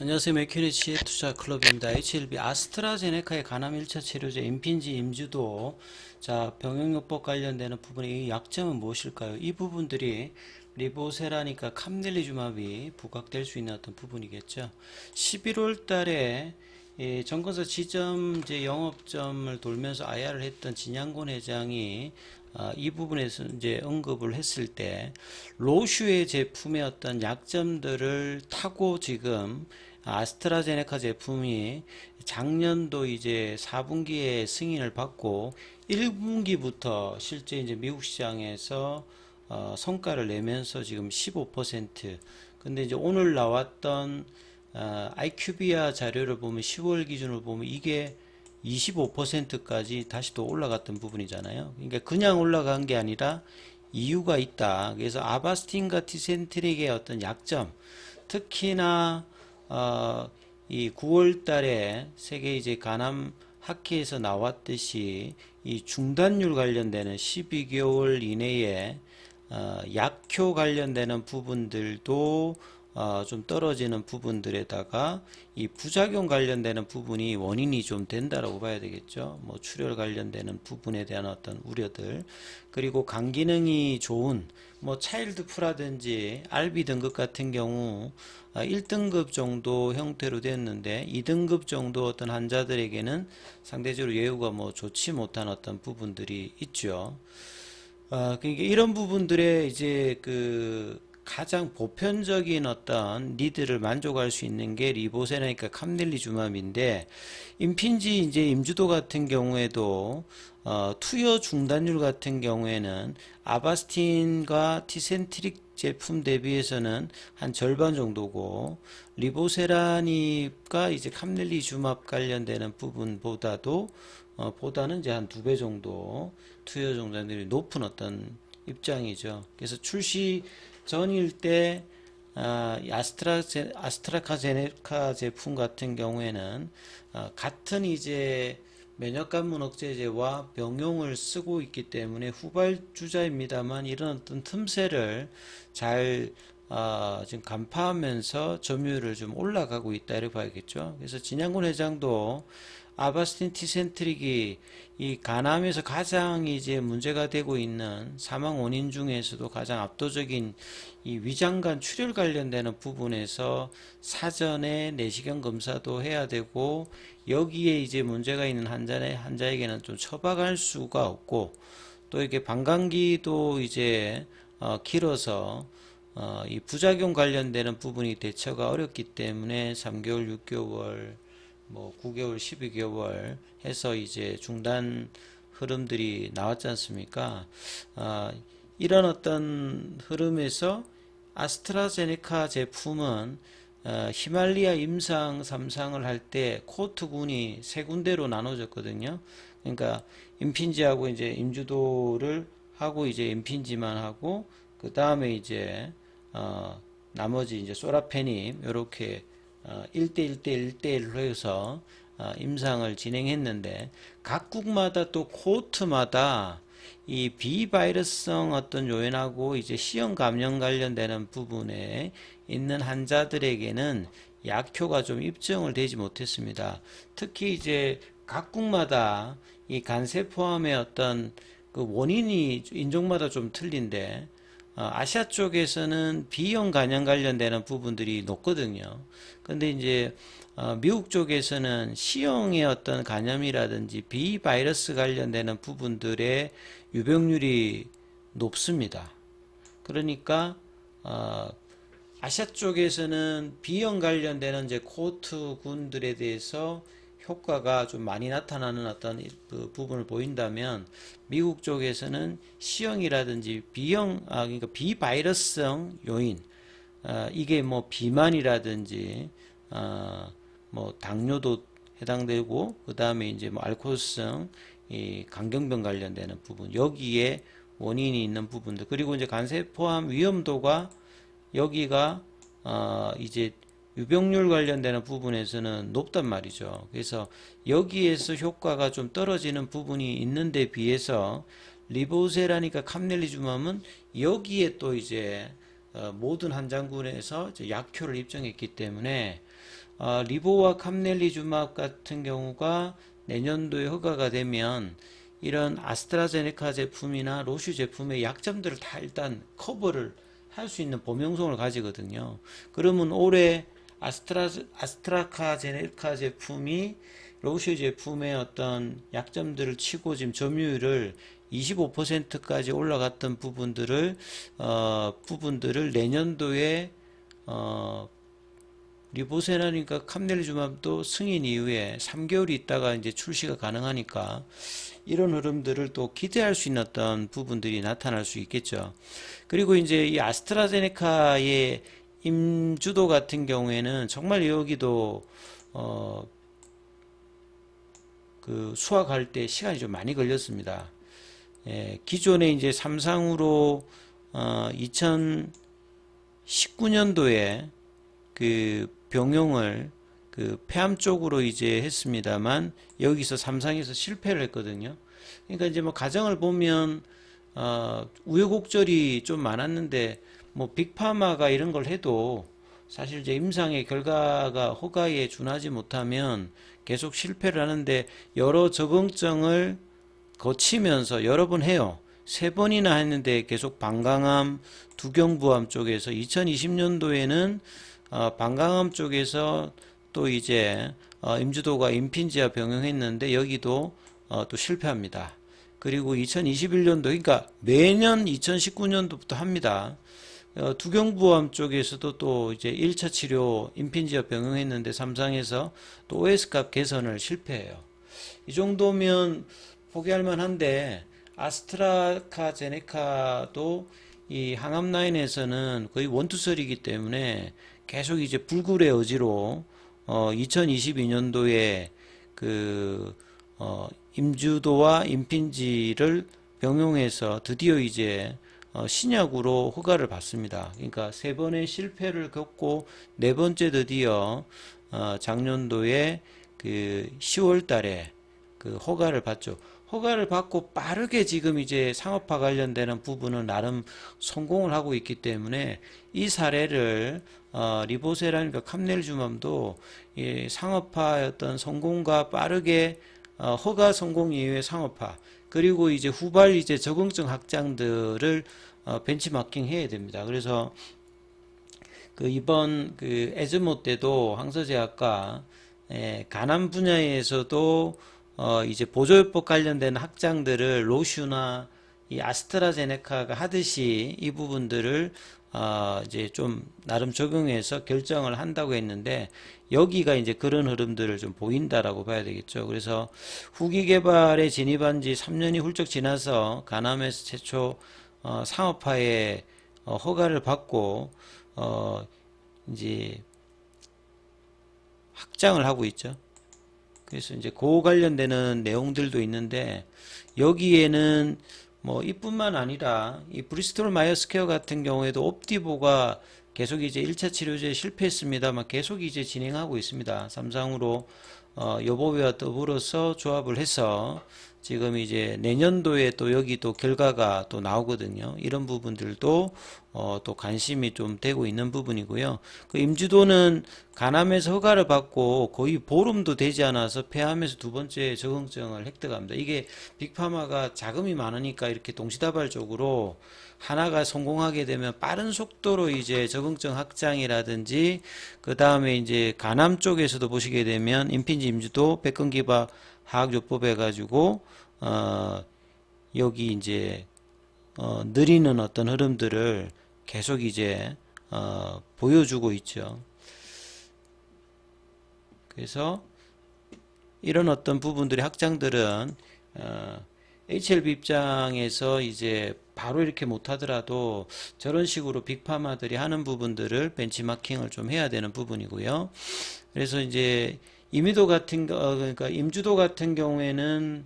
안녕하세요. 맥큐리치의 투자 클럽입니다. HLB 아스트라제네카의 간암 1차 치료제 임핀지 임주도 병용요법 관련되는 부분의 이 약점은 무엇일까요? 이 부분들이 리보세라니까 캄넬리주마비 부각될 수 있는 어떤 부분이겠죠. 11월 달에 정건사 지점 이제 영업점을 돌면서 IR을 했던 진양곤 회장이 이 부분에서 이제 언급을 했을 때 로슈의 제품의 어떤 약점들을 타고 지금 아스트라제네카 제품이 작년도 이제 4분기에 승인을 받고 1분기부터 실제 이제 미국 시장에서 성과를 내면서 지금 15%. 근데 이제 오늘 나왔던 IQVIA 자료를 보면 10월 기준으로 보면 이게 25%까지 다시 또 올라갔던 부분이잖아요. 그러니까 그냥 올라간 게 아니라 이유가 있다. 그래서 아바스틴과 티센트릭의 어떤 약점, 특히나 이 9월 달에 세계 이제 간암 학회에서 나왔듯이 이 중단율 관련되는 12개월 이내에 약효 관련되는 부분들도 좀 떨어지는 부분들에다가 이 부작용 관련되는 부분이 원인이 좀 된다라고 봐야 되겠죠. 뭐 출혈 관련되는 부분에 대한 어떤 우려들, 그리고 간 기능이 좋은 뭐 차일드 프라든지 RB 등급 같은 경우 1등급 정도 형태로 됐는데 2등급 정도 어떤 환자들에게는 상대적으로 예후가 뭐 좋지 못한 어떤 부분들이 있죠. 그러니까 이런 부분들에 이제 그 가장 보편적인 어떤 니드를 만족할 수 있는 게 리보세라니까 캄넬리주맘인데 임핀지 이제 임주도 같은 경우에도 투여 중단율 같은 경우에는 아바스틴과 티센트릭 제품 대비해서는 한 절반 정도고 리보세라니까 이제 캄넬리주맙 관련되는 부분보다도 보다는 이제 한 2배 정도 투여 중단율이 높은 어떤 입장이죠. 그래서 출시 전일 때 아스트라카제네카 제품 같은 경우에는 같은 이제 면역관문 억제제와 병용을 쓰고 있기 때문에 후발주자입니다만 이런 어떤 틈새를 잘 지금 간파하면서 점유율을 좀 올라가고 있다 이렇게 봐야겠죠. 그래서 진양군 회장도 아바스틴 티센트릭이 이 간암에서 가장 이제 문제가 되고 있는 사망 원인 중에서도 가장 압도적인 이 위장관 출혈 관련되는 부분에서 사전에 내시경 검사도 해야 되고 여기에 이제 문제가 있는 환자에게는 좀 처방할 수가 없고 또 이게 방광기도 이제 길어서 이 부작용 관련되는 부분이 대처가 어렵기 때문에 3개월, 6개월, 뭐 9개월, 12개월 해서 이제 중단 흐름들이 나왔지 않습니까? 이런 어떤 흐름에서 아스트라제네카 제품은 히말리아 임상 3상을 할 때 코트군이 세 군데로 나눠졌거든요. 그러니까 임핀지하고 이제 임주도를 하고 이제 임핀지만 하고 그 다음에 이제 나머지 이제 소라페님 이렇게 1대1대1대1로 해서 임상을 진행했는데 각국마다 또 코호트마다 이 비바이러스성 어떤 요인하고 이제 C형 감염 관련되는 부분에 있는 환자들에게는 약효가 좀 입증을 되지 못했습니다. 특히 이제 각국마다 이 간세포암의 어떤 그 원인이 인종마다 좀 틀린데 아시아 쪽에서는 B형 간염 관련되는 부분들이 높거든요. 근데 이제 미국 쪽에서는 C형의 어떤 간염이라든지 B 바이러스 관련되는 부분들의 유병률이 높습니다. 그러니까 아시아 쪽에서는 B형 관련되는 이제 코호트 군들에 대해서 효과가 좀 많이 나타나는 어떤 그 부분을 보인다면 미국 쪽에서는 C형이라든지 B형 그러니까 비바이러스성 요인 이게 뭐 비만이라든지 뭐 당뇨도 해당되고 그 다음에 이제 뭐 알코올성 이 간경병 관련되는 부분 여기에 원인이 있는 부분들 그리고 이제 간세포암 위험도가 여기가 이제 유병률 관련되는 부분에서는 높단 말이죠. 그래서 여기에서 효과가 좀 떨어지는 부분이 있는데 비해서 리보세라니까 캄넬리주맘은 여기에 또 이제 모든 환자군에서 이제 약효를 입증했기 때문에 리보와 캄넬리주맙 같은 경우가 내년도에 허가가 되면 이런 아스트라제네카 제품이나 로슈 제품의 약점들을 다 일단 커버를 할 수 있는 범용성을 가지거든요. 그러면 올해 아스트라카제네카 제품이 로슈 제품의 어떤 약점들을 치고 지금 점유율을 25%까지 올라갔던 부분들을 내년도에 리보세라니까 캄넬리주맙도 승인 이후에 3개월 있다가 이제 출시가 가능하니까 이런 흐름들을 또 기대할 수 있는 어떤 부분들이 나타날 수 있겠죠. 그리고 이제 이 아스트라제네카의 임주도 같은 경우에는 정말 여기도 그 수확할 때 시간이 좀 많이 걸렸습니다. 기존에 이제 삼상으로 2019년도에 그 병용을 그 폐암 쪽으로 이제 했습니다만 여기서 삼상에서 실패를 했거든요. 그러니까 이제 뭐 가정을 보면 우여곡절이 좀 많았는데 뭐 빅파마가 이런 걸 해도 사실 이제 임상의 결과가 허가에 준하지 못하면 계속 실패를 하는데 여러 적응증을 거치면서 여러 번 해요. 3번이나 했는데 계속 방광암, 두경부암 쪽에서 2020년도에는 방광암 쪽에서 또 이제 임주도가 임핀지와 병용했는데 여기도 또 실패합니다. 그리고 2021년도 그러니까 매년 2019년도부터 합니다. 두경부암 쪽에서도 또 이제 1차 치료 임핀지와 병용했는데 삼상에서 또 OS값 개선을 실패해요. 이 정도면 포기할 만한데 아스트라카제네카도 이 항암 라인에서는 거의 원투설이기 때문에 계속 이제 불굴의 의지로 2022년도에 그 임주도와 임핀지를 병용해서 드디어 이제 신약으로 허가를 받습니다. 그러니까 3번의 실패를 겪고 4번째 드디어 작년도에 그 10월 달에 그 허가를 받죠. 허가를 받고 빠르게 지금 이제 상업화 관련되는 부분은 나름 성공을 하고 있기 때문에 이 사례를 리보세라니까 캄넬주맘도 이 상업화 어떤 성공과 빠르게 허가 성공 이후의 상업화 그리고 이제 후발 이제 적응증 확장들을 벤치마킹 해야 됩니다. 그래서 그 이번 그 에즈모 때도 항서제약과 간암 분야에서도 이제 보조요법 관련된 확장들을 로슈나 이 아스트라제네카가 하듯이 이 부분들을 이제 좀 나름 적용해서 결정을 한다고 했는데 여기가 이제 그런 흐름들을 좀 보인다라고 봐야 되겠죠. 그래서 후기 개발에 진입한 지 3년이 훌쩍 지나서 간암에서 최초 상업화에 허가를 받고 이제 확장을 하고 있죠. 그래서 이제 그 관련되는 내용들도 있는데 여기에는 뭐 이뿐만 아니라 이 브리스톨 마이어 스퀘어 같은 경우에도 옵디보가 계속 이제 1차 치료제에 실패했습니다만 계속 이제 진행하고 있습니다. 삼상으로 여보베와 더불어서 조합을 해서 지금 이제 내년도에 또 여기 또 결과가 또 나오거든요. 이런 부분들도 또 관심이 좀 되고 있는 부분이고요. 그 임주도는 간암에서 허가를 받고 거의 보름도 되지 않아서 폐암에서 2번째 적응증을 획득합니다. 이게 빅파마가 자금이 많으니까 이렇게 동시다발적으로 하나가 성공하게 되면 빠른 속도로 이제 적응증 확장이라든지 그 다음에 이제 간암 쪽에서도 보시게 되면 임핀지 임주도 백근기바 화학요법 해가지고 여기 이제 느리는 어떤 흐름들을 계속 이제 보여주고 있죠. 그래서 이런 어떤 부분들의 확장들은 HLB 입장에서 이제 바로 이렇게 못하더라도 저런 식으로 빅파마들이 하는 부분들을 벤치마킹을 좀 해야 되는 부분이고요. 그래서 이제 임유도 같은 그러니까 임주도 같은 경우에는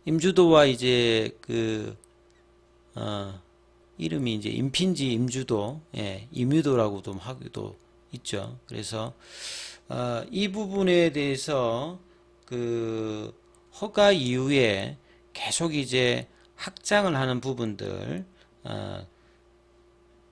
임주도와 이제 그 이름이 이제 임핀지 임주도, 임유도라고도 하기도 있죠. 그래서 이 부분에 대해서 그 허가 이후에 계속 이제 확장을 하는 부분들,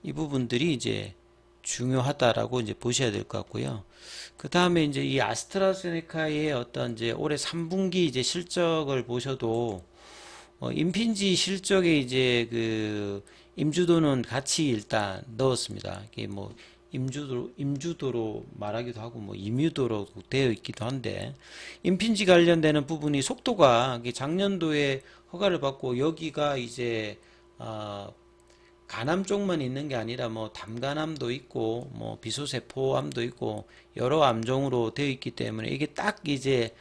이 부분들이 이제 중요하다라고 이제 보셔야 될 것 같고요. 그 다음에 이제 이 아스트라제네카의 어떤 이제 올해 3분기 이제 실적을 보셔도 임핀지 실적에 이제 그 임주도는 같이 일단 넣었습니다. 이게 뭐 임주도로 말하기도 하고 뭐 임유도로 되어 있기도 한데 임핀지 관련되는 부분이 속도가 작년도에 허가를 받고 여기가 이제 간암 쪽만 있는 게 아니라 뭐 담간암도 있고 뭐 비소세포암도 있고 여러 암종으로 되어 있기 때문에 이게 딱 이제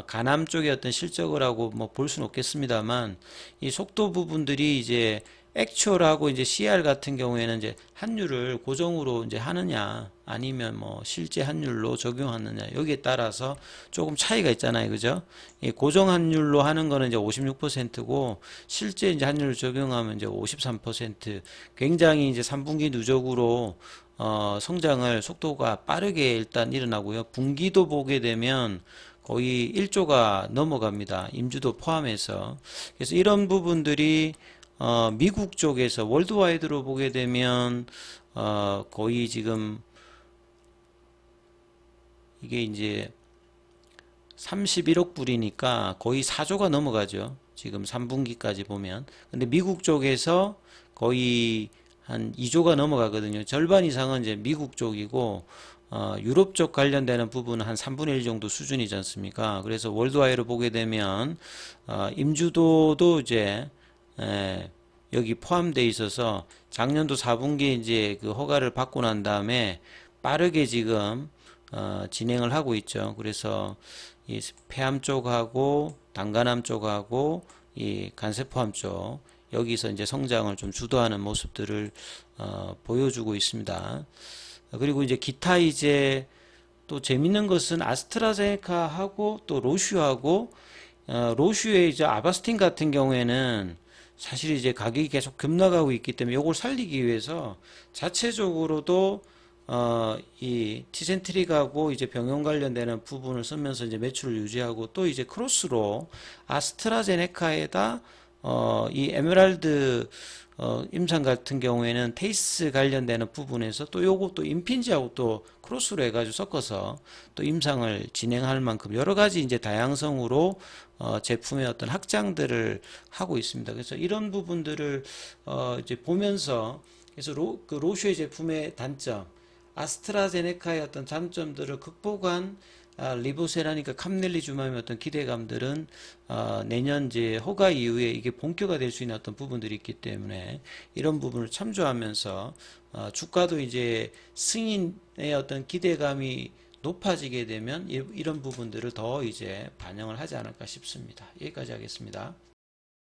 간암 쪽의 어떤 실적이라고 뭐 볼 수는 없겠습니다만 이 속도 부분들이 이제 액츄얼하고 이제 CR 같은 경우에는 이제 환율을 고정으로 이제 하느냐 아니면 뭐 실제 환율로 적용하느냐 여기에 따라서 조금 차이가 있잖아요. 그죠? 이 고정 환율로 하는 거는 이제 56%고 실제 이제 환율을 적용하면 이제 53% 굉장히 이제 3분기 누적으로 성장을 속도가 빠르게 일단 일어나고요. 분기도 보게 되면 거의 1조가 넘어갑니다. 임주도 포함해서. 그래서 이런 부분들이 미국 쪽에서 월드와이드로 보게 되면 거의 지금 이게 이제 31억 불이니까 거의 4조가 넘어가죠. 지금 3분기까지 보면. 근데 미국 쪽에서 거의 한 2조가 넘어가거든요. 절반 이상은 이제 미국 쪽이고 유럽 쪽 관련되는 부분은 한 3분의 1 정도 수준이지 않습니까? 그래서 월드와이드로 보게 되면 임주도도 이제 여기 포함되어 있어서 작년도 4분기에 이제 그 허가를 받고 난 다음에 빠르게 지금 진행을 하고 있죠. 그래서 이 폐암 쪽하고 당간암 쪽하고 이 간세포암 쪽 여기서 이제 성장을 좀 주도하는 모습들을 보여주고 있습니다. 그리고 이제 기타 이제 또 재밌는 것은 아스트라제네카하고 또 로슈하고 로슈의 이제 아바스틴 같은 경우에는 사실 이제 가격이 계속 급락하고 있기 때문에 이걸 살리기 위해서 자체적으로도 이 티센트릭하고 이제 병용 관련되는 부분을 쓰면서 이제 매출을 유지하고 또 이제 크로스로 아스트라제네카에다 이 에메랄드 임상 같은 경우에는 테이스 관련되는 부분에서 또 요거 또 임핀지하고 또 크로스로 해가지고 섞어서 또 임상을 진행할 만큼 여러 가지 이제 다양성으로 제품의 어떤 확장들을 하고 있습니다. 그래서 이런 부분들을 이제 보면서 그래서 그 로슈의 제품의 단점, 아스트라제네카의 어떤 장점들을 극복한 리보세라니까 캄넬리주맘의 어떤 기대감들은 내년 이제 허가 이후에 이게 본격화 될 수 있는 어떤 부분들이 있기 때문에 이런 부분을 참조하면서 주가도 이제 승인의 어떤 기대감이 높아지게 되면 이런 부분들을 더 이제 반영을 하지 않을까 싶습니다. 여기까지 하겠습니다.